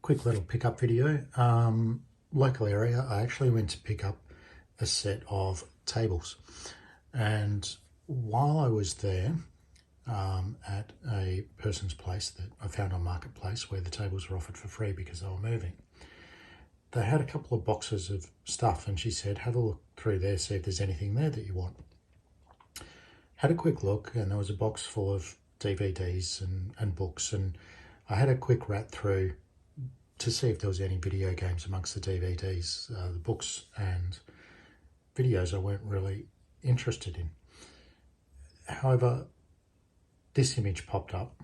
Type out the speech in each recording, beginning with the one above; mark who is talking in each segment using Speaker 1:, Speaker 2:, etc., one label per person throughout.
Speaker 1: quick little pickup video. Local area, I actually went to pick up a set of tables, and while I was there at a person's place that I found on Marketplace where the tables were offered for free because they were moving, they had a couple of boxes of stuff, and she said, have a look through there, see if there's anything there that you want. Had a quick look, and there was a box full of DVDs and books, and I had a quick rat through to see if there was any video games amongst the DVDs. The books and videos I weren't really interested in. However, this image popped up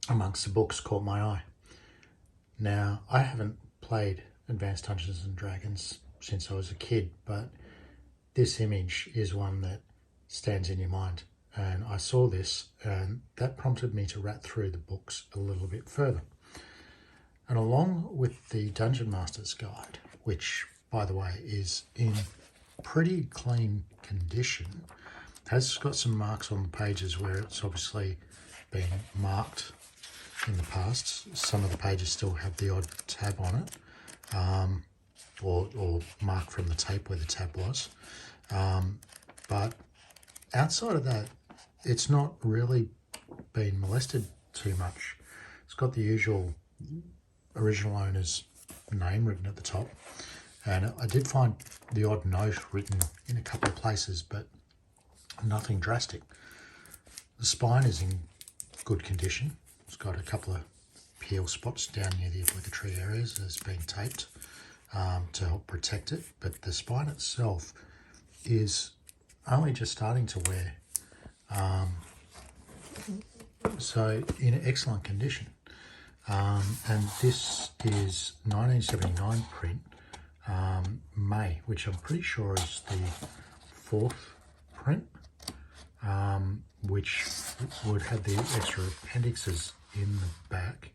Speaker 1: amongst the books, caught my eye. Now, I haven't played Advanced Dungeons and Dragons since I was a kid, but this image is one that stands in your mind. And I saw this, and that prompted me to rat through the books a little bit further. And along with the Dungeon Master's Guide, which, by the way, is in pretty clean condition, has got some marks on the pages where it's obviously been marked in the past. Some of the pages still have the odd tab on it, or mark from the tape where the tab was. But outside of that, it's not really been molested too much. It's got the usual original owner's name written at the top, and I did find the odd note written in a couple of places, but nothing drastic. The spine is in good condition. It's got a couple of peel spots down near the obligatory areas that's been taped to help protect it, but the spine itself is only just starting to wear, so in excellent condition. And this is 1979 print, May, which I'm pretty sure is the fourth print, which would have the extra appendixes in the back.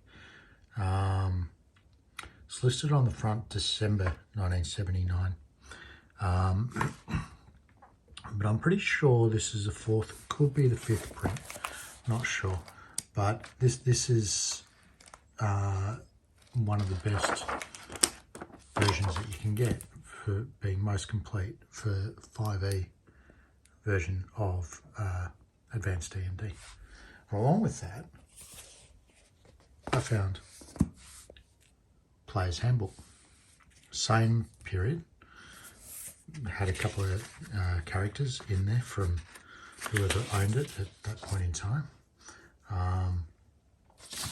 Speaker 1: It's listed on the front December 1979, but I'm pretty sure this is the fourth, could be the fifth print, not sure, but this is one of the best versions that you can get for being most complete for 5e version of Advanced D&D. Along with that, I found Player's Handbook, same period, had a couple of characters in there from whoever owned it at that point in time.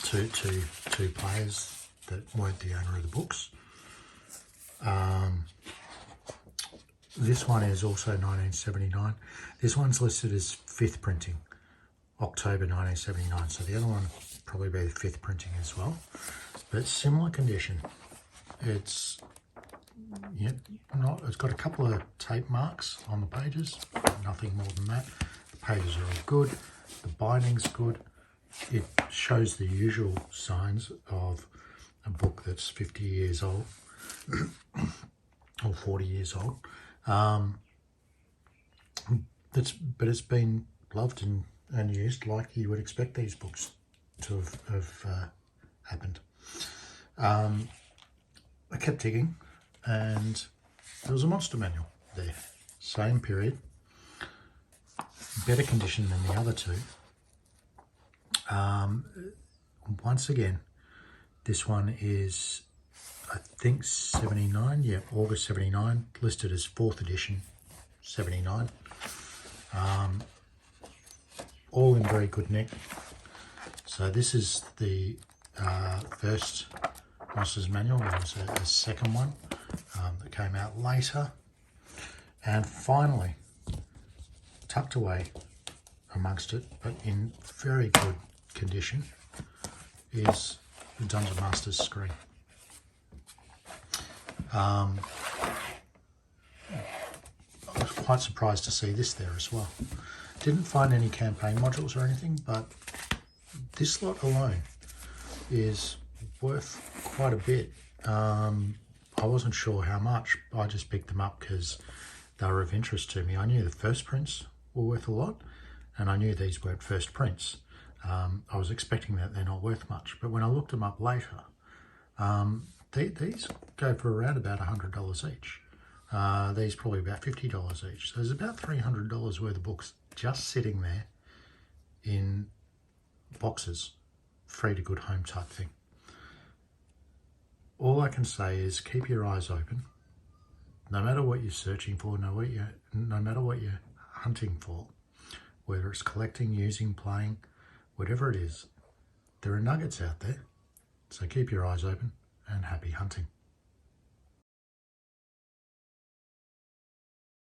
Speaker 1: Two players that weren't the owner of the books. This one is also 1979. This one's listed as 5th printing, October 1979. So the other one probably be the 5th printing as well. But similar condition. It's it's got a couple of tape marks on the pages, nothing more than that. The pages are all good. The binding's good. It shows the usual signs of a book that's 50 years old or 40 years old. But it's been loved and used like you would expect these books to have happened. I kept digging, and there was a monster manual there, same period, better condition than the other two. Once again, this one is, I think, 79, yeah, August 79, listed as 4th edition, 79. All in very good nick. So this is the first Monsters Manual. There was a second one that came out later. And finally, tucked away amongst it, but in very good condition, is the Dungeon Master's screen. I was quite surprised to see this there as well. Didn't find any campaign modules or anything, but this lot alone is worth quite a bit. I wasn't sure how much. I just picked them up because they were of interest to me. I knew the first prints were worth a lot, and I knew these weren't first prints. I was expecting that they're not worth much, but when I looked them up later, These go for around about $100 each. These probably about $50 each. So there's about $300 worth of books just sitting there in boxes, free to good home type thing. All I can say is keep your eyes open. No matter what you're searching for, no matter what you're hunting for, whether it's collecting, using, playing, whatever it is, there are nuggets out there. So keep your eyes open and happy hunting.